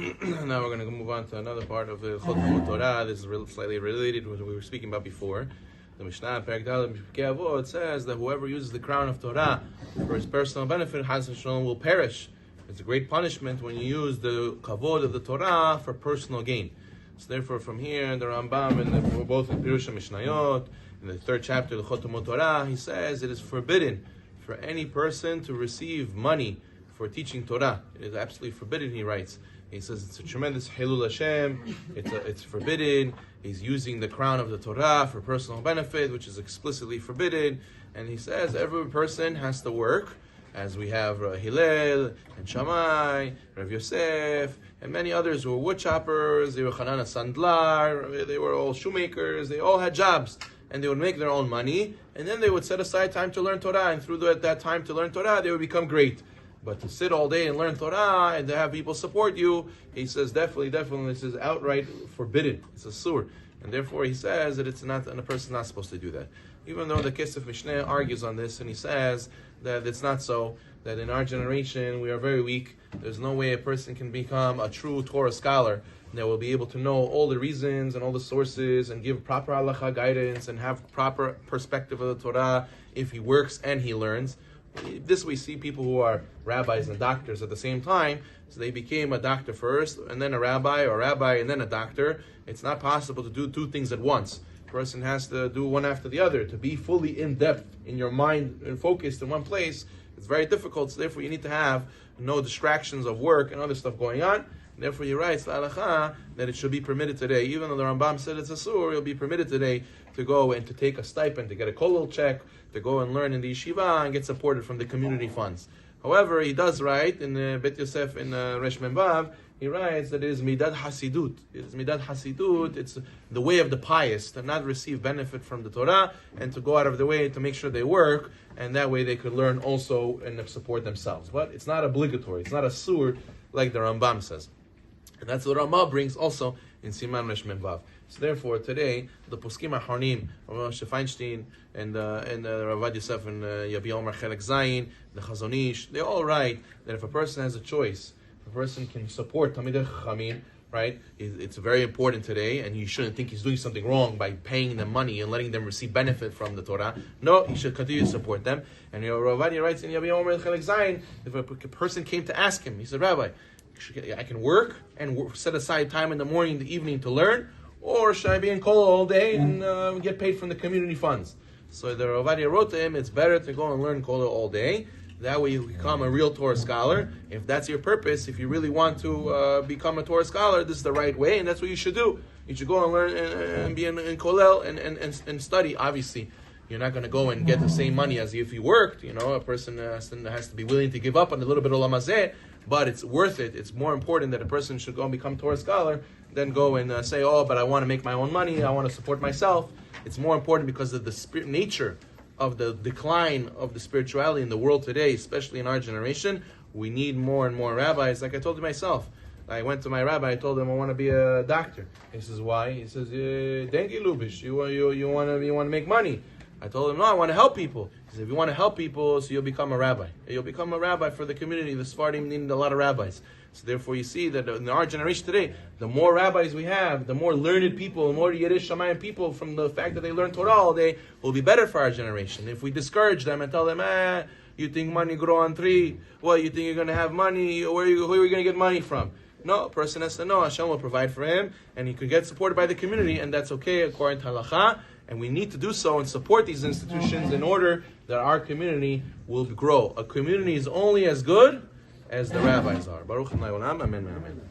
Now we're going to move on to another part of the Halacha Torah. This is slightly related to what we were speaking about before. The Mishnah, Perek Daled, Mishpekei Avot, says that whoever uses the crown of Torah for his personal benefit, Chas v'Shalom, will perish. It's a great punishment when you use the kavod of the Torah for personal gain. So therefore, from here, the Rambam, and we're both in Pirush Mishnayot, in the third chapter of the Chotomot Torah, he says it is forbidden for any person to receive money for teaching Torah. It is absolutely forbidden, he writes. He says it's a tremendous Hilul Hashem, it's forbidden. He's using the crown of the Torah for personal benefit, which is explicitly forbidden. And he says every person has to work, as we have Hillel and Shammai, Rav Yosef, and many others who were wood choppers, they were Chanana Sandlar, they were all shoemakers, they all had jobs. And they would make their own money, and then they would set aside time to learn Torah, and through that time to learn Torah, they would become great. But to sit all day and learn Torah and to have people support you, he says definitely, this is outright forbidden. It's a sur. And therefore he says that it's not, and a person's not supposed to do that. Even though the Kesef Mishneh argues on this, and he says that it's not so, that in our generation we are very weak. There's no way a person can become a true Torah scholar that will be able to know all the reasons and all the sources and give proper halacha guidance and have proper perspective of the Torah if he works and he learns. This we see people who are rabbis and doctors at the same time. So they became a doctor first, and then a rabbi, or a rabbi and then a doctor. It's not possible to do two things at once. A person has to do one after the other. To be fully in depth in your mind and focused in one place, it's very difficult. So therefore you need to have no distractions of work and other stuff going on. Therefore he writes the halacha that it should be permitted today. Even though the Rambam said it's a sur, it'll be permitted today to go and to take a stipend, to get a kollel check, to go and learn in the yeshiva and get supported from the community funds. However, he does write in Bet Yosef in Resh Mem Vav, he writes that it is midad hasidut. It is midad hasidut. It's the way of the pious to not receive benefit from the Torah and to go out of the way to make sure they work, and that way they could learn also and support themselves. But it's not obligatory. It's not a sur like the Rambam says. And that's what Ramah brings also in Siman Resh Mem Vav. So therefore, today the poskim Aharnim, Rav Moshe Feinstein and Rav Yosef and Yabi Omer Chelek Zayin, the Chazon Ish, they all write that if a person has a choice, if a person can support Talmidei Chachamim, right? It's very important today, and you shouldn't think he's doing something wrong by paying them money and letting them receive benefit from the Torah. No, he should continue to support them. And Rav Ovadia writes in Yabi Omer Chelek Zayin, if a person came to ask him, he said, Rabbi, I can work and set aside time in the morning, the evening to learn, or should I be in kollel all day and get paid from the community funds? So the Ravadia wrote to him, it's better to go and learn kollel all day. That way you become a real Torah scholar. If that's your purpose, if you really want to become a Torah scholar, this is the right way, and that's what you should do. You should go and learn and be in kollel and study. Obviously, you're not going to go and get the same money as if you worked. You know, a person has to be willing to give up on a little bit of olam hazeh, but it's worth it. It's more important that a person should go and become Torah scholar than go and say, oh, but I want to make my own money, I want to support myself. It's more important because of the nature of the decline of the spirituality in the world today, especially in our generation. We need more and more rabbis. Like I told you myself, I went to my rabbi, I told him I want to be a doctor. He says, why? He says, Dengi Lubish, you want to make money. I told him, no, I want to help people. He said, if you want to help people, so you'll become a rabbi. You'll become a rabbi for the community. The Sephardim need a lot of rabbis. So therefore you see that in our generation today, the more rabbis we have, the more learned people, the more Yiddish Shamayim people from the fact that they learn Torah all day will be better for our generation. If we discourage them and tell them, you think money grow on tree? Well, you think you're going to have money? Who are you going to get money from? No, a person has to know Hashem will provide for him, and he could get supported by the community, and that's okay according to Halacha. And we need to do so and support these institutions in order that our community will grow. A community is only as good as the rabbis are. Baruch Adonai Olam, amen, amen.